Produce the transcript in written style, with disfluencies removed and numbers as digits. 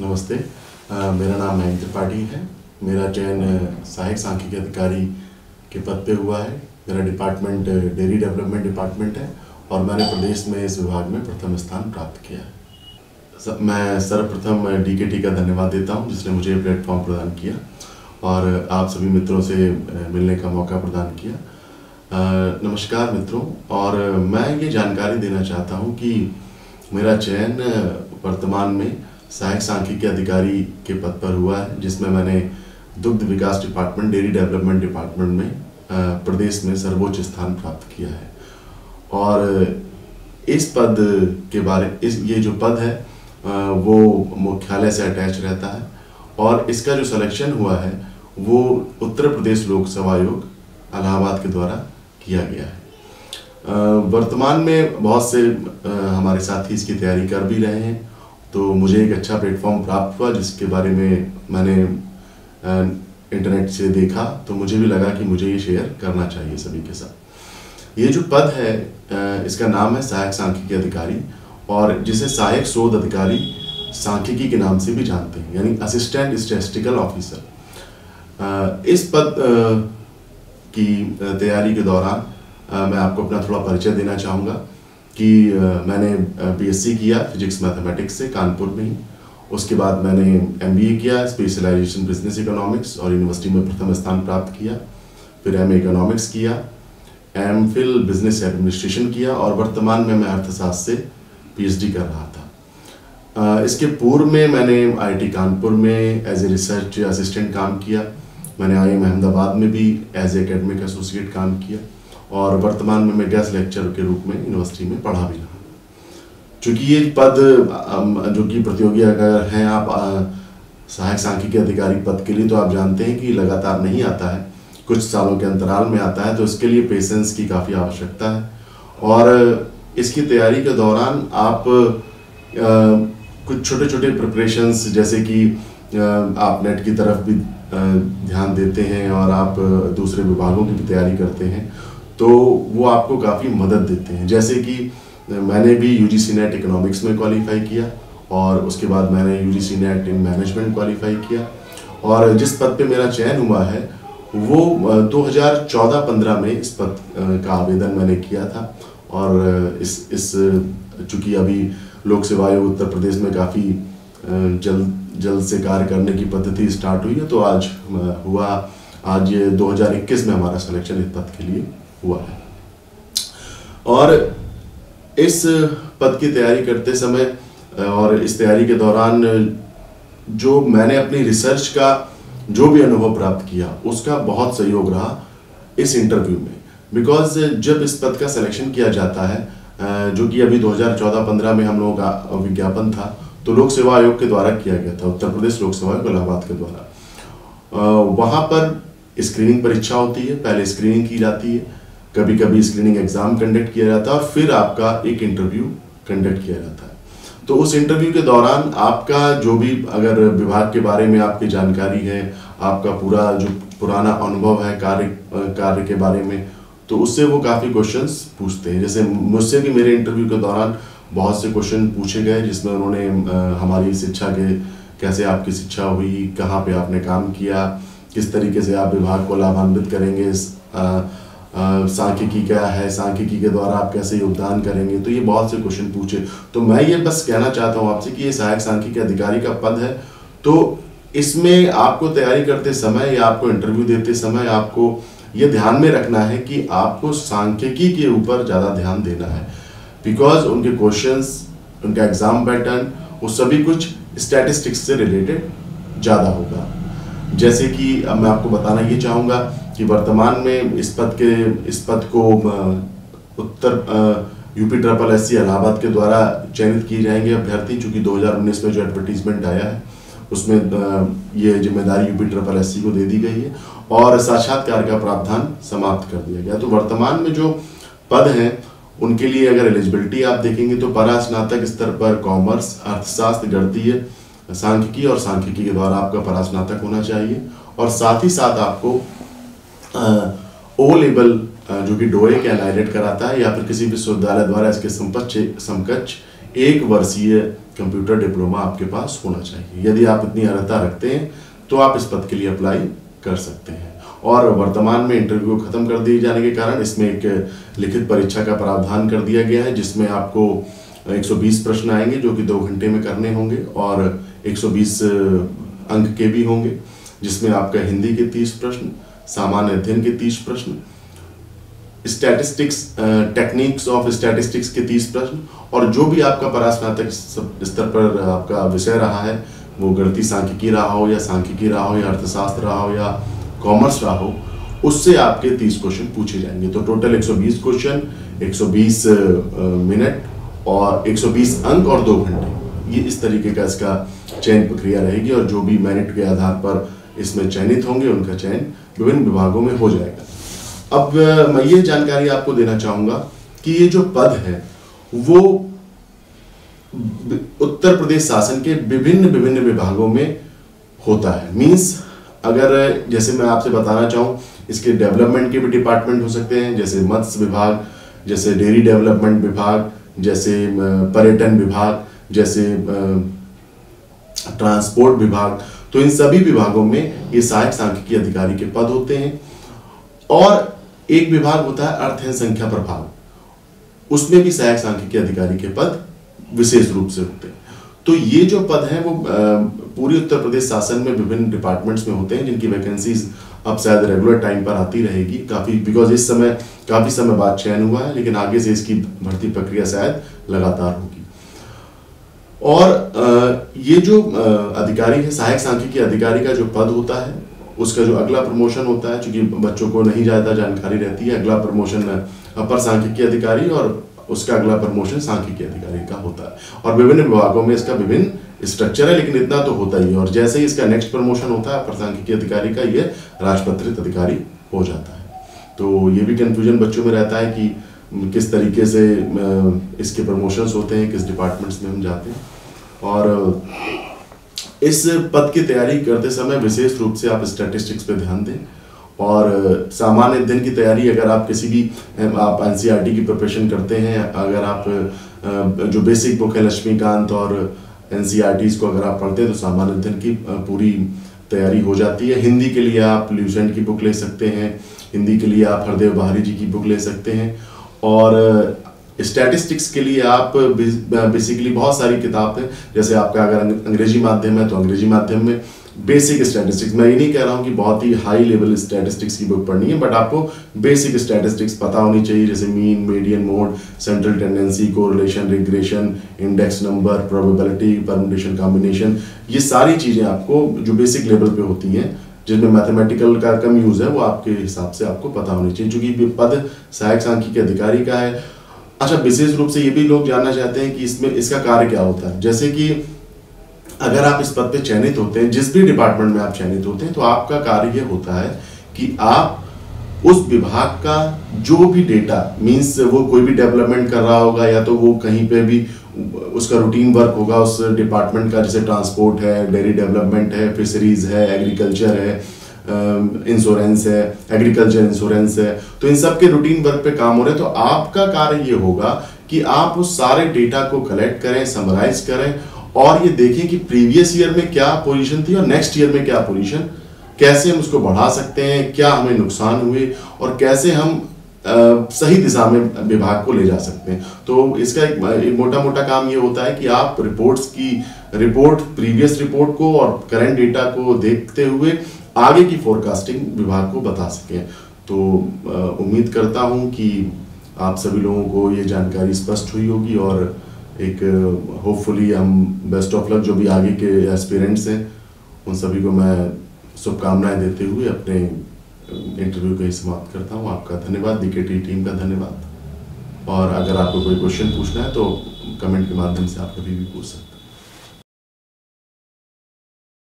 नमस्ते। मेरा नाम मयंक त्रिपाठी है। मेरा चयन सहायक सांख्यिकी अधिकारी के पद पे हुआ है। मेरा डिपार्टमेंट डेयरी डेवलपमेंट डिपार्टमेंट है और मैंने प्रदेश में इस विभाग में प्रथम स्थान प्राप्त किया है। मैं सर्वप्रथम DKT का धन्यवाद देता हूं जिसने मुझे प्लेटफॉर्म प्रदान किया और आप सभी मित्रों से मिलने का मौका प्रदान किया। नमस्कार मित्रों, और मैं ये जानकारी देना चाहता हूं कि मेरा चयन वर्तमान में सहायक सांख्यिकी अधिकारी के पद पर हुआ है, जिसमें मैंने दुग्ध विकास डिपार्टमेंट डेयरी डेवलपमेंट डिपार्टमेंट में प्रदेश में सर्वोच्च स्थान प्राप्त किया है। और इस पद के ये जो पद है वो मुख्यालय से अटैच रहता है और इसका जो सिलेक्शन हुआ है वो उत्तर प्रदेश लोक सेवा आयोग इलाहाबाद के द्वारा किया गया है। वर्तमान में बहुत से हमारे साथी इसकी तैयारी कर भी रहे हैं, तो मुझे एक अच्छा प्लेटफॉर्म प्राप्त हुआ जिसके बारे में मैंने इंटरनेट से देखा, तो मुझे भी लगा कि मुझे ये शेयर करना चाहिए सभी के साथ। ये जो पद है इसका नाम है सहायक सांख्यिकी अधिकारी, और जिसे सहायक शोध अधिकारी सांख्यिकी के नाम से भी जानते हैं, यानी असिस्टेंट स्टैटिस्टिकल ऑफिसर। इस पद की तैयारी के दौरान मैं आपको अपना थोड़ा परिचय देना चाहूँगा कि मैंने BSc किया फिजिक्स मैथमेटिक्स से कानपुर में ही। उसके बाद मैंने MBA किया स्पेशलाइजेशन बिजनेस इकोनॉमिक्स और यूनिवर्सिटी में प्रथम स्थान प्राप्त किया। फिर MA इकोनॉमिक्स किया, MPhil बिजनेस एडमिनिस्ट्रेशन किया और वर्तमान में मैं अर्थशास्त्र से PhD कर रहा था। इसके पूर्व में मैंने IIT कानपुर में एज ए रिसर्च असिस्टेंट काम किया। मैंने IIM अहमदाबाद में भी एज ए एकेडमिक एसोसिएट काम किया और वर्तमान में मैं गेस्ट लेक्चरर के रूप में यूनिवर्सिटी में पढ़ा भी रहा। चूँकि ये पद जो कि प्रतियोगी अगर हैं आप सहायक सांख्यिकी अधिकारी पद के लिए, तो आप जानते हैं कि लगातार नहीं आता है, कुछ सालों के अंतराल में आता है, तो इसके लिए पेशेंस की काफ़ी आवश्यकता है। और इसकी तैयारी के दौरान आप कुछ छोटे छोटे प्रिपरेशंस, जैसे कि आप नेट की तरफ भी ध्यान देते हैं और आप दूसरे विभागों की भी तैयारी करते हैं, तो वो आपको काफ़ी मदद देते हैं। जैसे कि मैंने भी UGC नेट इकोनॉमिक्स में क्वालिफाई किया और उसके बाद मैंने UGC net in management qualify किया, और जिस पद पे मेरा चयन हुआ है वो 2014-15 में इस पद का आवेदन मैंने किया था। और इस चूँकि अभी लोक सेवा आयोग उत्तर प्रदेश में काफ़ी जल्द से कार्य करने की पद्धति स्टार्ट हुई है, तो आज ये 2021 में हमारा सिलेक्शन इस पद के लिए हुआ है। और इस पद की तैयारी करते समय और इस तैयारी के दौरान जो मैंने अपनी रिसर्च का जो भी अनुभव प्राप्त किया उसका बहुत सहयोग रहा इस इंटरव्यू में। बिकॉज जब इस पद का सिलेक्शन किया जाता है, जो कि अभी 2014-15 में हम लोगों का विज्ञापन था, तो लोक सेवा आयोग के द्वारा किया गया था, उत्तर प्रदेश लोक सेवा आयोग इलाहाबाद के द्वारा। वहाँ पर स्क्रीनिंग परीक्षा होती है, पहले स्क्रीनिंग की जाती है, कभी कभी स्क्रीनिंग एग्जाम कंडक्ट किया जाता है और फिर आपका एक इंटरव्यू कंडक्ट किया जाता है। तो उस इंटरव्यू के दौरान आपका जो भी अगर विभाग के बारे में आपकी जानकारी है, आपका पूरा जो पुराना अनुभव है कार्य के बारे में, तो उससे वो काफ़ी क्वेश्चंस पूछते हैं। जैसे मुझसे भी मेरे इंटरव्यू के दौरान बहुत से क्वेश्चन पूछे गए, जिसमें उन्होंने हमारी शिक्षा के कैसे आपकी शिक्षा हुई, कहाँ पे आपने काम किया, किस तरीके से आप विभाग को लाभान्वित करेंगे, सांख्यिकी क्या है, सांख्यिकी के द्वारा आप कैसे योगदान करेंगे, तो ये बहुत से क्वेश्चन पूछे। तो मैं ये बस कहना चाहता हूँ आपसे कि ये सहायक सांख्यिकी अधिकारी का पद है, तो इसमें आपको तैयारी करते समय या आपको इंटरव्यू देते समय आपको ये ध्यान में रखना है कि आपको सांख्यिकी के ऊपर ज़्यादा ध्यान देना है। बिकॉज उनके क्वेश्चंस, उनका एग्जाम पैटर्न, वो सभी कुछ स्टैटिस्टिक्स से रिलेटेड ज़्यादा होगा। जैसे कि अब मैं आपको बताना ये चाहूँगा कि वर्तमान में इस पद को उत्तर UPSSC इलाहाबाद के द्वारा चयनित किए जाएंगे अभ्यर्थी, चूँकि 2019 में जो एडवर्टीजमेंट आया है उसमें ये जिम्मेदारी UPSSC को दे दी गई है और साक्षात्कार का प्रावधान समाप्त कर दिया गया। तो वर्तमान में जो पद हैं उनके लिए अगर एलिजिबिलिटी आप देखेंगे तो परास्नातक स्तर पर कॉमर्स, अर्थशास्त्र, गणितीय, सांख्यिकी और सांख्यिकी के द्वारा आपका परास्नातक होना चाहिए, और साथ ही साथ आपको O लेवल जो कि डोए के एनाइलेट कराता है या फिर किसी विश्वविद्यालय द्वारा इसके समकक्ष 1 वर्षीय कंप्यूटर डिप्लोमा आपके पास होना चाहिए। यदि आप इतनी अर्हता रखते हैं तो आप इस पद के लिए अप्लाई कर सकते हैं। और वर्तमान में इंटरव्यू खत्म कर दिए जाने के कारण इसमें एक लिखित परीक्षा का प्रावधान कर दिया गया है, जिसमें आपको 120 प्रश्न आएंगे जो कि 2 घंटे में करने होंगे और 120 अंक के भी होंगे, जिसमें आपका हिंदी के 30 प्रश्न, सामान्य अध्ययन के 30 प्रश्न, स्टैटिस्टिक्स टेक्निक्स ऑफ स्टैटिस्टिक्स के 30 प्रश्न, और जो भी आपका परास्नातक स्तर पर आपका विषय रहा है, वो गणितीय सांख्यिकी रहा हो या सांख्यिकी रहा हो या अर्थशास्त्र रहा हो या कॉमर्स रहा हो, उससे आपके 30 क्वेश्चन पूछे जाएंगे। तो टोटल 120 क्वेश्चन, 120 मिनट और 120 अंक और 2 घंटे, ये इस तरीके का इसका चयन प्रक्रिया रहेगी। और जो भी मेरिट के आधार पर इसमें चयनित होंगे उनका चयन विभिन्न विभागों में हो जाएगा। अब मैं ये जानकारी आपको देना चाहूंगा कि ये जो पद है वो उत्तर प्रदेश शासन के विभिन्न विभागों में होता है। मींस अगर जैसे मैं आपसे बताना चाहूँ, इसके डेवलपमेंट के भी डिपार्टमेंट हो सकते हैं, जैसे मत्स्य विभाग, जैसे डेयरी डेवलपमेंट विभाग, जैसे पर्यटन विभाग, जैसे ट्रांसपोर्ट विभाग। तो इन सभी विभागों में ये सहायक सांख्यिकी अधिकारी के पद होते हैं। और एक विभाग होता है अर्थ एवं संख्या प्रभाग, उसमें भी सहायक सांख्यिकी अधिकारी के पद विशेष रूप से होते हैं। तो ये जो पद हैं वो पूरी उत्तर प्रदेश शासन में विभिन्न डिपार्टमेंट्स में होते हैं, जिनकी वैकेंसीज अब शायद रेगुलर टाइम पर आती रहेगी काफ़ी, बिकॉज इस समय काफ़ी समय बाद चयन हुआ है, लेकिन आगे से इसकी भर्ती प्रक्रिया शायद लगातार होगी। और ये जो अधिकारी है, सहायक सांख्यिकी अधिकारी का जो पद होता है, उसका जो अगला प्रमोशन होता है, क्योंकि बच्चों को नहीं ज़्यादा जानकारी रहती है, अगला प्रमोशन अपर सांख्यिकी अधिकारी और उसका अगला प्रमोशन सांख्यिकी अधिकारी का होता है। और विभिन्न विभागों में इसका विभिन्न स्ट्रक्चर है, लेकिन इतना तो होता ही है। और जैसे ही इसका नेक्स्ट प्रमोशन होता है अपर सांख्यिकी अधिकारी का, ये राजपत्रित अधिकारी हो जाता है। तो ये भी कंफ्यूजन बच्चों में रहता है कि किस तरीके से इसके प्रमोशंस होते हैं, किस डिपार्टमेंट्स में हम जाते हैं। और इस पद की तैयारी करते समय विशेष रूप से आप स्टैटिस्टिक्स पे ध्यान दें। और सामान्य अध्ययन की तैयारी, अगर आप किसी भी आप एनसीईआरटी की प्रिपरेशन करते हैं, अगर आप जो बेसिक बुक है लक्ष्मीकांत और एनसीईआरटीज को अगर आप पढ़ते हैं तो सामान्य अध्ययन की पूरी तैयारी हो जाती है। हिंदी के लिए आप ल्यूसेंट की बुक ले सकते हैं, हिंदी के लिए आप हरदेव बहारी जी की बुक ले सकते हैं। और स्टैटिस्टिक्स के लिए आप बेसिकली बहुत सारी किताब हैं, जैसे आपका अगर अंग्रेजी माध्यम है तो अंग्रेजी माध्यम में बेसिक स्टैटिस्टिक्स, मैं ये नहीं कह रहा हूँ कि बहुत ही हाई लेवल स्टैटिस्टिक्स की बुक पढ़नी है, बट आपको बेसिक स्टैटिस्टिक्स पता होनी चाहिए, जैसे mean, median, mode, central tendency, correlation, regression, index number, probability, permutation, combination. ये सारी चीज़ें आपको जो बेसिक लेवल पे होती हैं, जिनमें मैथमेटिकल का कम यूज़ है, वो आपके हिसाब से आपको पता होनी चाहिए, क्योंकि पद सहायक सांख्यिकी अधिकारी का है। अच्छा, विशेष रूप से ये भी लोग जानना चाहते हैं कि इसमें इसका कार्य क्या होता है। जैसे कि अगर आप इस पद पे चयनित होते हैं, जिस भी डिपार्टमेंट में आप चयनित होते हैं, तो आपका कार्य ये होता है कि आप उस विभाग का जो भी डेटा, मीन्स वो कोई भी डेवलपमेंट कर रहा होगा या तो वो कहीं पे भी उसका रूटीन वर्क होगा उस डिपार्टमेंट का, जैसे ट्रांसपोर्ट है, डेयरी डेवलपमेंट है, फिशरीज है, एग्रीकल्चर है, इंश्योरेंस है, एग्रीकल्चर इंश्योरेंस है, तो इन सब के रूटीन वर्क पे काम हो रहे हैं। तो आपका कार्य ये होगा कि आप उस सारे डेटा को कलेक्ट करें, समराइज करें और ये देखें कि प्रीवियस ईयर में क्या पोजीशन थी और नेक्स्ट ईयर में क्या पोजीशन, कैसे हम उसको बढ़ा सकते हैं, क्या हमें नुकसान हुए और कैसे हम सही दिशा में विभाग को ले जा सकते हैं। तो इसका एक मोटा मोटा काम ये होता है कि आप रिपोर्ट प्रीवियस रिपोर्ट को और करंट डेटा को देखते हुए आगे की फोरकास्टिंग विभाग को बता सकें। तो उम्मीद करता हूं कि आप सभी लोगों को ये जानकारी स्पष्ट हुई होगी और एक होपफुली हम बेस्ट ऑफ लक जो भी आगे के एस्पिरेंट्स हैं उन सभी को मैं शुभकामनाएं देते हुए अपने इंटरव्यू को ही समाप्त करता हूं। आपका धन्यवाद, बीकेटी टीम का धन्यवाद। और अगर आपको कोई क्वेश्चन पूछना है तो कमेंट के माध्यम से आप कभी भी पूछ सकते हैं।